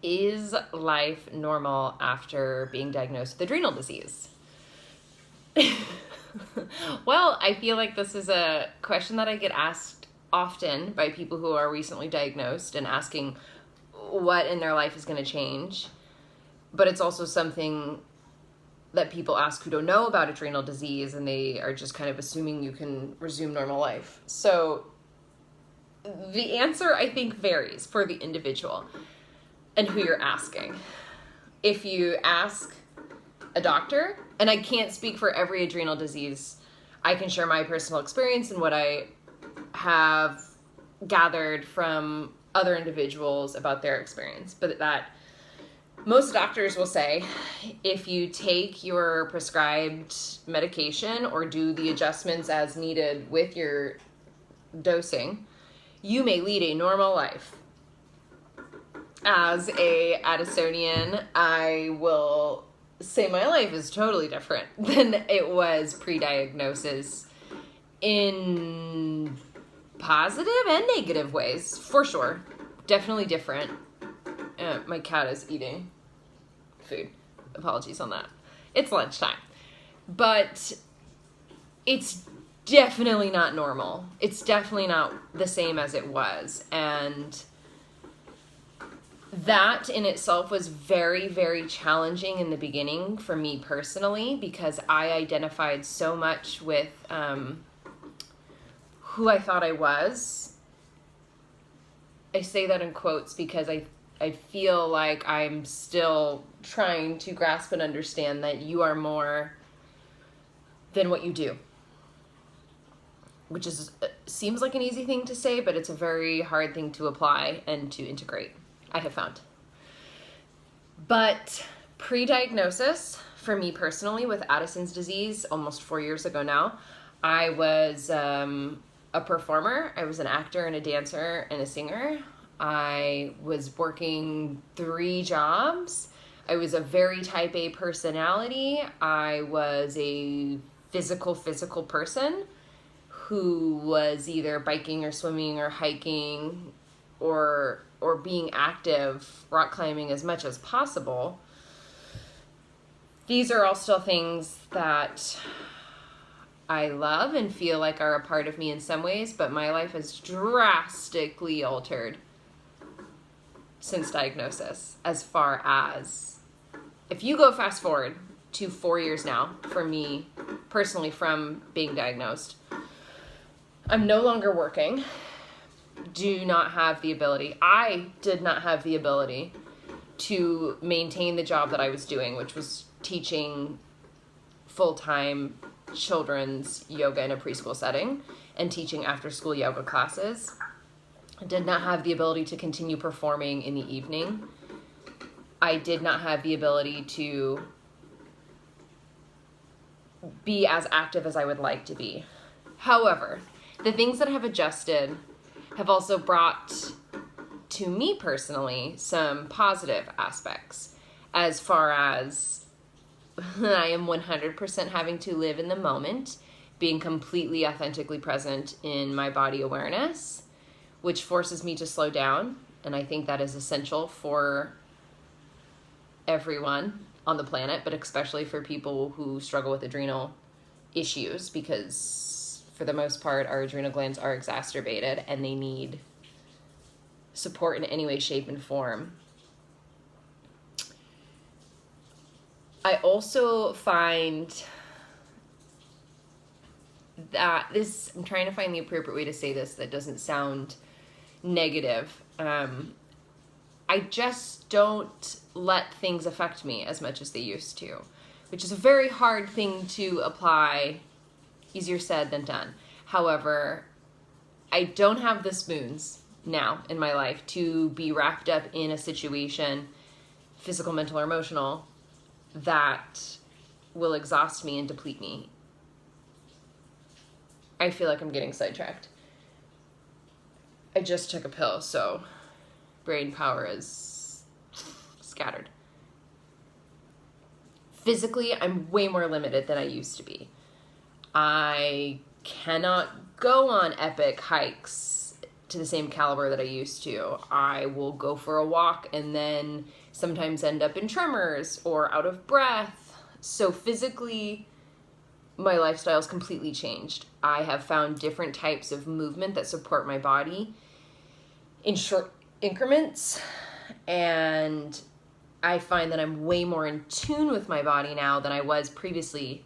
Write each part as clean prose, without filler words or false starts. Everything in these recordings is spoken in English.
Is life normal after being diagnosed with adrenal disease? Well, I feel like this is a question that I get asked often by people who are recently diagnosed and asking what in their life is going to change. But it's also something that people ask who don't know about adrenal disease, and they are just kind of assuming you can resume normal life. So the answer, I think, varies for the individual and who you're asking. If you ask a doctor, and I can't speak for every adrenal disease, I can share my personal experience and what I have gathered from other individuals about their experience. But that most doctors will say, if you take your prescribed medication or do the adjustments as needed with your dosing, you may lead a normal life. As a Addisonian, I will say my life is totally different than it was pre-diagnosis in positive and negative ways, for sure. Definitely different. My cat is eating food. Apologies on that. It's lunchtime. But it's definitely not normal. It's definitely not the same as it was. And that in itself was very, very challenging in the beginning for me personally, because I identified so much with who I thought I was. I say that in quotes because I feel like I'm still trying to grasp and understand that you are more than what you do. Which seems like an easy thing to say, but it's a very hard thing to apply and to integrate, I have found. But pre-diagnosis, for me personally, with Addisons disease, almost 4 years ago now, I was a performer. I was an actor and a dancer and a singer. I was working 3 jobs. I was a very type A personality. I was a physical person who was either biking or swimming or hiking or being active, rock climbing as much as possible. These are all still things that I love and feel like are a part of me in some ways, but my life has drastically altered since diagnosis. As far as, if you go fast forward to 4 years now, for me personally, from being diagnosed, I'm no longer working. Do not have the ability. I did not have the ability to maintain the job that I was doing, which was teaching full-time children's yoga in a preschool setting and teaching after-school yoga classes. I did not have the ability to continue performing in the evening. I did not have the ability to be as active as I would like to be. However, the things that have adjusted have also brought to me personally some positive aspects, as far as I am 100% having to live in the moment, being completely authentically present in my body awareness, which forces me to slow down. And I think that is essential for everyone on the planet, but especially for people who struggle with adrenal issues, because for the most part, our adrenal glands are exacerbated and they need support in any way, shape, and form. I also find that I'm trying to find the appropriate way to say this that doesn't sound negative. I just don't let things affect me as much as they used to, which is a very hard thing to apply. Easier said than done. However, I don't have the spoons now in my life to be wrapped up in a situation, physical, mental, or emotional, that will exhaust me and deplete me. I feel like I'm getting sidetracked. I just took a pill, so brain power is scattered. Physically, I'm way more limited than I used to be. I cannot go on epic hikes to the same caliber that I used to. I will go for a walk and then sometimes end up in tremors or out of breath. So physically, my lifestyle's completely changed. I have found different types of movement that support my body in short increments, and I find that I'm way more in tune with my body now than I was previously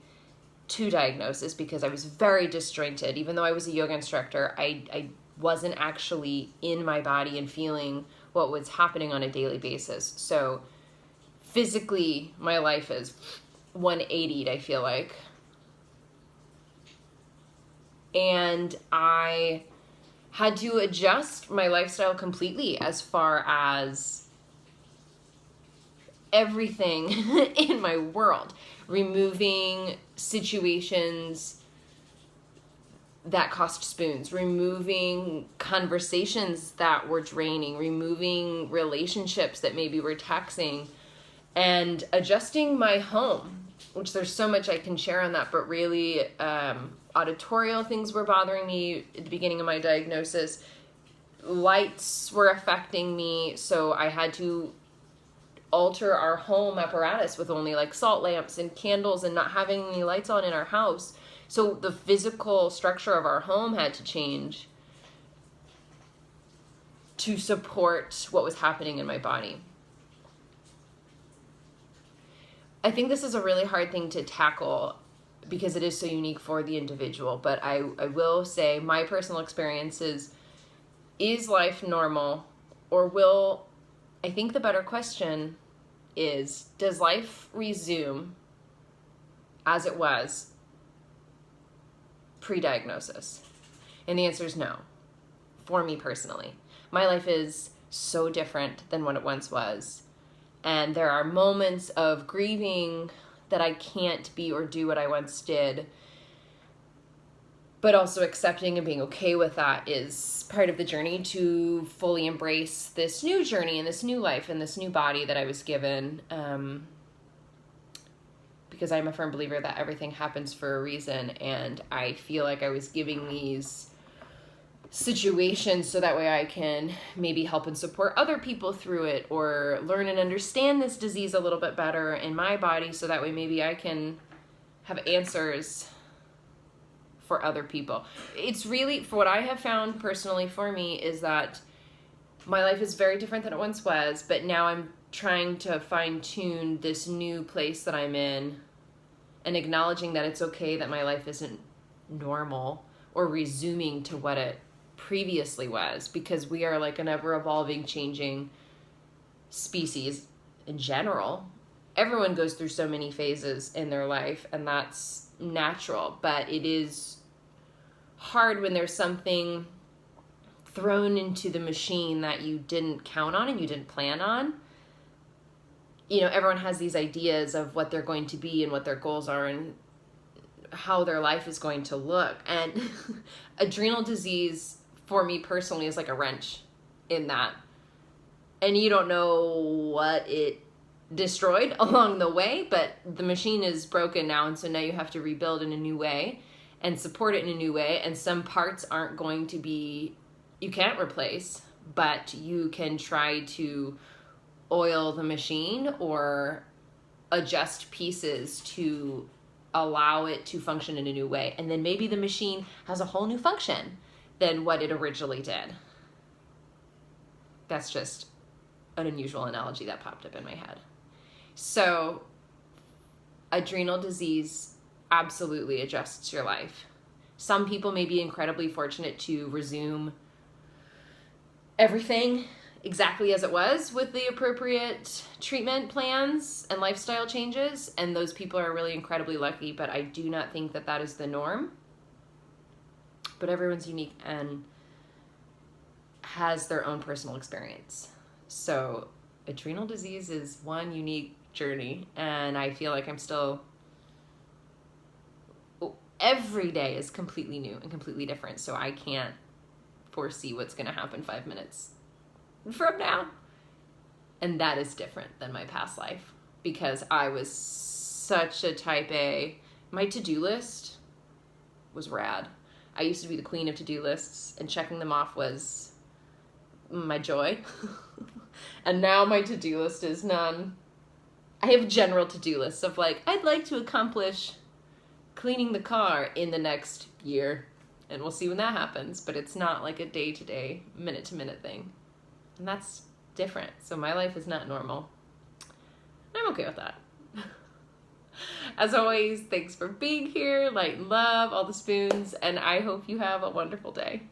to diagnosis, because I was very disjointed. Even though I was a yoga instructor, I wasn't actually in my body and feeling what was happening on a daily basis. So physically, my life is 180'd, I feel like. And I had to adjust my lifestyle completely as far as everything in my world, removing situations that cost spoons, removing conversations that were draining, removing relationships that maybe were taxing, and adjusting my home, which there's so much I can share on that, but really auditorial things were bothering me at the beginning of my diagnosis. Lights were affecting me, so I had to alter our home apparatus with only like salt lamps and candles and not having any lights on in our house. So the physical structure of our home had to change to support what was happening in my body. I think this is a really hard thing to tackle because it is so unique for the individual, but I will say my personal experiences, is life normal, or will, I think the better question is, does life resume as it was pre-diagnosis? And the answer is no, for me personally. My life is so different than what it once was. And there are moments of grieving that I can't be or do what I once did. But also accepting and being okay with that is part of the journey to fully embrace this new journey and this new life and this new body that I was given. Because I'm a firm believer that everything happens for a reason. And I feel like I was giving these situations so that way I can maybe help and support other people through it, or learn and understand this disease a little bit better in my body so that way maybe I can have answers for other people. It's really, for what I have found personally for me, is that my life is very different than it once was, but now I'm trying to fine-tune this new place that I'm in and acknowledging that it's okay that my life isn't normal or resuming to what it previously was, because we are like an ever-evolving, changing species in general. Everyone goes through so many phases in their life, and that's natural, but it is hard when there's something thrown into the machine that you didn't count on and you didn't plan on. You know, everyone has these ideas of what they're going to be and what their goals are and how their life is going to look. And adrenal disease, for me personally, is like a wrench in that. And you don't know what it destroyed along the way, but the machine is broken now, and so now you have to rebuild in a new way and support it in a new way. And some parts aren't going to be, you can't replace, but you can try to oil the machine or adjust pieces to allow it to function in a new way. And then maybe the machine has a whole new function than what it originally did. That's just an unusual analogy that popped up in my head. So adrenal disease absolutely adjusts your life. Some people may be incredibly fortunate to resume everything exactly as it was with the appropriate treatment plans and lifestyle changes, and those people are really incredibly lucky, but I do not think that that is the norm. But everyone's unique and has their own personal experience. So adrenal disease is one unique journey, and I feel like I'm still, every day is completely new and completely different, so I can't foresee what's going to happen 5 minutes from now. And that is different than my past life, because I was such a type A. My to-do list was rad. I used to be the queen of to-do lists, and checking them off was my joy. And now my to-do list is none. I have general to-do lists of like, I'd like to accomplish cleaning the car in the next year. And we'll see when that happens. But it's not like a day-to-day, minute-to-minute thing. And that's different. So my life is not normal. I'm okay with that. As always, thanks for being here. Light and love, all the spoons. And I hope you have a wonderful day.